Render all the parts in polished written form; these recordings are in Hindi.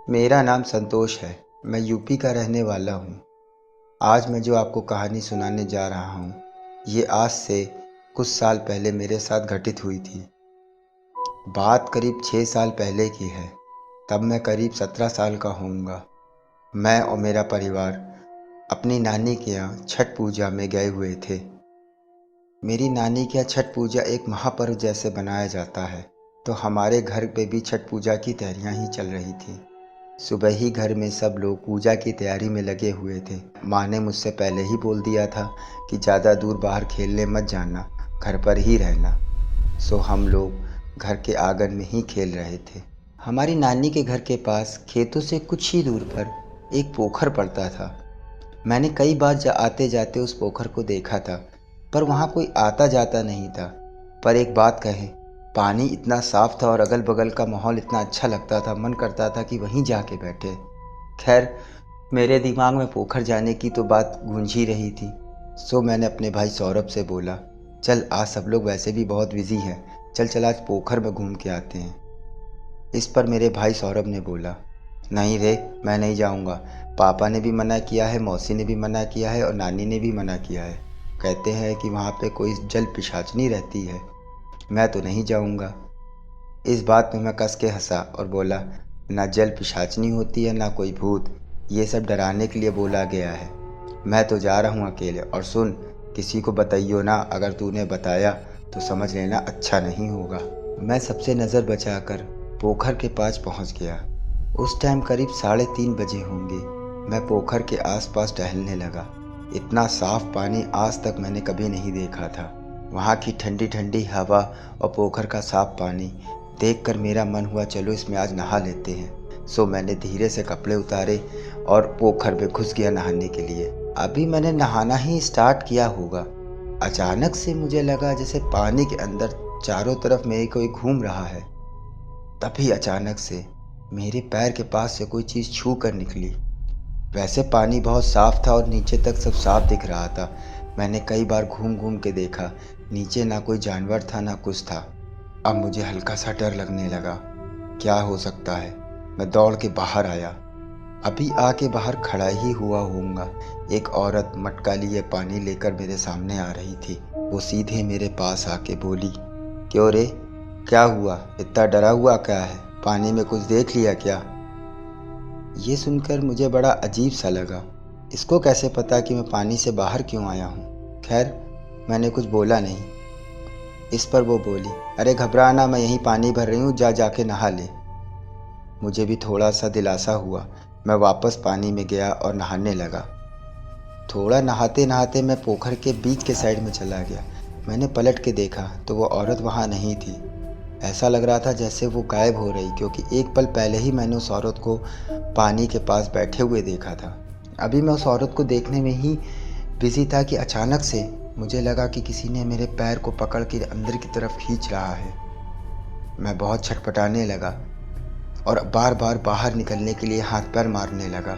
मेरा नाम संतोष है। मैं यूपी का रहने वाला हूँ। आज मैं जो आपको कहानी सुनाने जा रहा हूँ, ये आज से कुछ साल पहले मेरे साथ घटित हुई थी। बात करीब 6 साल पहले की है। तब मैं करीब 17 साल का होऊंगा। मैं और मेरा परिवार अपनी नानी के यहाँ छठ पूजा में गए हुए थे। मेरी नानी के यहाँ छठ पूजा एक महापर्व जैसे बनाया जाता है, तो हमारे घर पे भी छठ पूजा की तैयारियां ही चल रही थी। सुबह ही घर में सब लोग पूजा की तैयारी में लगे हुए थे। माँ ने मुझसे पहले ही बोल दिया था कि ज़्यादा दूर बाहर खेलने मत जाना, घर पर ही रहना। सो हम लोग घर के आंगन में ही खेल रहे थे। हमारी नानी के घर के पास खेतों से कुछ ही दूर पर एक पोखर पड़ता था। मैंने कई बार आते जाते उस पोखर को देखा था, पर वहाँ कोई आता जाता नहीं था। पर एक बात कहें, पानी इतना साफ था और अगल बगल का माहौल इतना अच्छा लगता था, मन करता था कि वहीं जाके बैठे। खैर, मेरे दिमाग में पोखर जाने की तो बात गूंज ही रही थी। सो मैंने अपने भाई सौरभ से बोला, चल आज सब लोग वैसे भी बहुत बिजी हैं, चल चल आज पोखर में घूम के आते हैं। इस पर मेरे भाई सौरभ ने बोला, नहीं रे, मैं नहीं जाऊंगा। पापा ने भी मना किया है, मौसी ने भी मना किया है और नानी ने भी मना किया है। कहते हैं कि वहाँ पे कोई जल पिशाचनी रहती है, मैं तो नहीं जाऊंगा। इस बात पे मैं कस के हंसा और बोला, ना जल पिशाचनी होती है ना कोई भूत, ये सब डराने के लिए बोला गया है। मैं तो जा रहा हूँ अकेले, और सुन, किसी को बताइयो ना, अगर तूने बताया तो समझ लेना अच्छा नहीं होगा। मैं सबसे नज़र बचाकर पोखर के पास पहुँच गया। उस टाइम करीब 3:30 बजे होंगे। मैं पोखर के आसपास टहलने लगा। इतना साफ पानी आज तक मैंने कभी नहीं देखा था। वहाँ की ठंडी ठंडी हवा और पोखर का साफ पानी देखकर मेरा मन हुआ, चलो इसमें आज नहा लेते हैं। सो मैंने धीरे से कपड़े उतारे और पोखर में घुस गया नहाने के लिए। अभी मैंने नहाना ही स्टार्ट किया होगा, अचानक से मुझे लगा जैसे पानी के अंदर चारों तरफ मेरे कोई घूम रहा है। तभी अचानक से मेरे पैर के पास से कोई चीज़ छू कर निकली। वैसे पानी बहुत साफ था और नीचे तक सब साफ दिख रहा था। मैंने कई बार घूम घूम के देखा, नीचे ना कोई जानवर था ना कुछ था। अब मुझे हल्का सा डर लगने लगा, क्या हो सकता है। मैं दौड़ के बाहर आया। अभी आके बाहर खड़ा ही हुआ होऊंगा, एक औरत मटका लिए पानी लेकर मेरे सामने आ रही थी। वो सीधे मेरे पास आके बोली, क्यों रे, क्या हुआ, इतना डरा हुआ क्या है, पानी में कुछ देख लिया क्या। ये सुनकर मुझे बड़ा अजीब सा लगा। इसको कैसे पता कि मैं पानी से बाहर क्यों आया हूँ। खैर, मैंने कुछ बोला नहीं। इस पर वो बोली, अरे घबराना, मैं यहीं पानी भर रही हूँ, जा जाके नहा ले। मुझे भी थोड़ा सा दिलासा हुआ। मैं वापस पानी में गया और नहाने लगा। थोड़ा नहाते नहाते मैं पोखर के बीच के साइड में चला गया। मैंने पलट के देखा तो वो औरत वहाँ नहीं थी। ऐसा लग रहा था जैसे वो गायब हो रही, क्योंकि एक पल पहले ही मैंने उस औरत को पानी के पास बैठे हुए देखा था। अभी मैं उस औरत को देखने में ही बिजी था कि अचानक से मुझे लगा कि किसी ने मेरे पैर को पकड़ के अंदर की तरफ खींच रहा है। मैं बहुत छटपटाने लगा और बार बार बाहर निकलने के लिए हाथ पैर मारने लगा।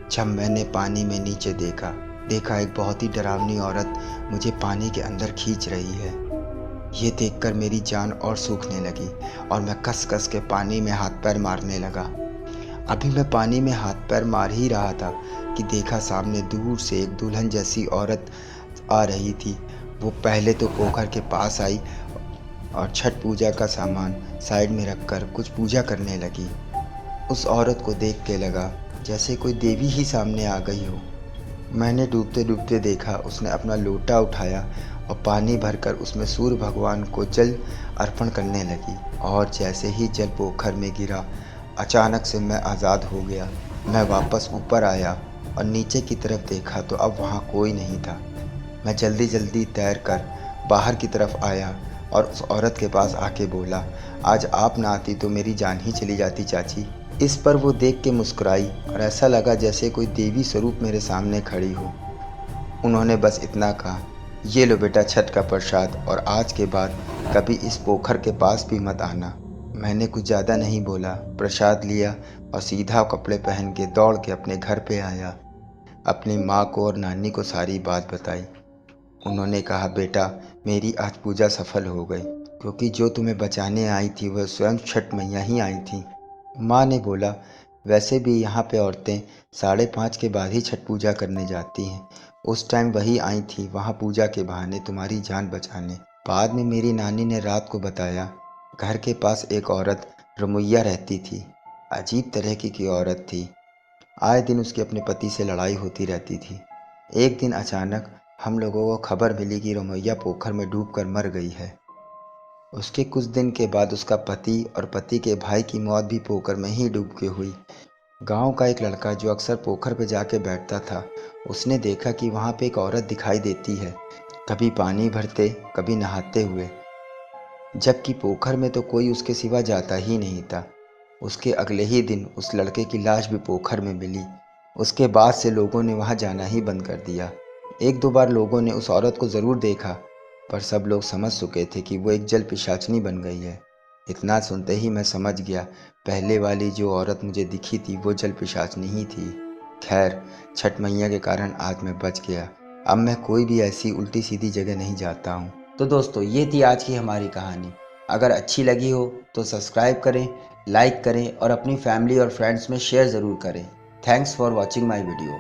जब मैंने पानी में नीचे देखा एक बहुत ही डरावनी औरत मुझे पानी के अंदर खींच रही है। ये देखकर मेरी जान और सूखने लगी और मैं कस कस के पानी में हाथ पैर मारने लगा। अभी मैं पानी में हाथ पैर मार ही रहा था कि देखा सामने दूर से एक दुल्हन जैसी औरत आ रही थी। वो पहले तो पोखर के पास आई और छठ पूजा का सामान साइड में रखकर कुछ पूजा करने लगी। उस औरत को देख के लगा जैसे कोई देवी ही सामने आ गई हो। मैंने डूबते डूबते देखा, उसने अपना लोटा उठाया और पानी भरकर उसमें सूर्य भगवान को जल अर्पण करने लगी। और जैसे ही जल पोखर में गिरा, अचानक से मैं आज़ाद हो गया। मैं वापस ऊपर आया और नीचे की तरफ देखा तो अब वहाँ कोई नहीं था। मैं जल्दी जल्दी तैरकर बाहर की तरफ आया और उस औरत के पास आके बोला, आज आप ना आती तो मेरी जान ही चली जाती चाची। इस पर वो देख के मुस्कुराई और ऐसा लगा जैसे कोई देवी स्वरूप मेरे सामने खड़ी हो। उन्होंने बस इतना कहा, ये लो बेटा छठ का प्रसाद, और आज के बाद कभी इस पोखर के पास भी मत आना। मैंने कुछ ज़्यादा नहीं बोला, प्रसाद लिया और सीधा कपड़े पहन के दौड़ के अपने घर पे आया। अपनी माँ को और नानी को सारी बात बताई। उन्होंने कहा, बेटा मेरी आज पूजा सफल हो गई, क्योंकि जो तुम्हें बचाने आई थी वह स्वयं छठ मैया ही आई थी। माँ ने बोला, वैसे भी यहाँ पे औरतें 5:30 के बाद ही छठ पूजा करने जाती हैं। उस टाइम वही आई थी वहाँ पूजा के बहाने तुम्हारी जान बचाने। बाद में मेरी नानी ने रात को बताया, घर के पास एक औरत रमुइया रहती थी। अजीब तरह की औरत थी। आए दिन उसके अपने पति से लड़ाई होती रहती थी। एक दिन अचानक हम लोगों को खबर मिली कि रमुइया पोखर में डूबकर मर गई है। उसके कुछ दिन के बाद उसका पति और पति के भाई की मौत भी पोखर में ही डूब के हुई। गांव का एक लड़का जो अक्सर पोखर पे जाके बैठता था, उसने देखा कि वहाँ पे एक औरत दिखाई देती है, कभी पानी भरते कभी नहाते हुए, जबकि पोखर में तो कोई उसके सिवा जाता ही नहीं था। उसके अगले ही दिन उस लड़के की लाश भी पोखर में मिली। उसके बाद से लोगों ने वहाँ जाना ही बंद कर दिया। एक दो बार लोगों ने उस औरत को ज़रूर देखा, पर सब लोग समझ चुके थे कि वो एक जल पिशाचनी बन गई है। इतना सुनते ही मैं समझ गया, पहले वाली जो औरत मुझे दिखी थी वो जल पिशाचनी ही थी। खैर, छठ मैया के कारण आज मैं बच गया। अब मैं कोई भी ऐसी उल्टी सीधी जगह नहीं जाता हूँ। तो दोस्तों, ये थी आज की हमारी कहानी। अगर अच्छी लगी हो तो सब्सक्राइब करें, लाइक करें और अपनी फैमिली और फ्रेंड्स में शेयर ज़रूर करें। Thanks for watching my video.